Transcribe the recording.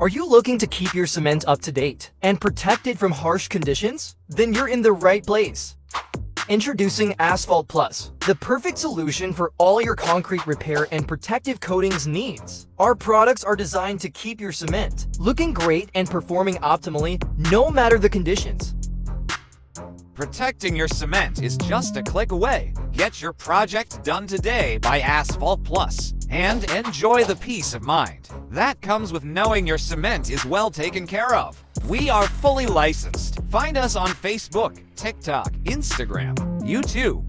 Are you looking to keep your cement up to date and protected from harsh conditions? Then you're in the right place. Introducing Asphalt Plus, the perfect solution for all your concrete repair and protective coatings needs. Our products are designed to keep your cement looking great and performing optimally no matter the conditions. Protecting your cement is just a click away. Get your project done today by Asphalt Plus and enjoy the peace of mind that comes with knowing your cement is well taken care of. We are fully licensed. Find us on Facebook, TikTok, Instagram, YouTube.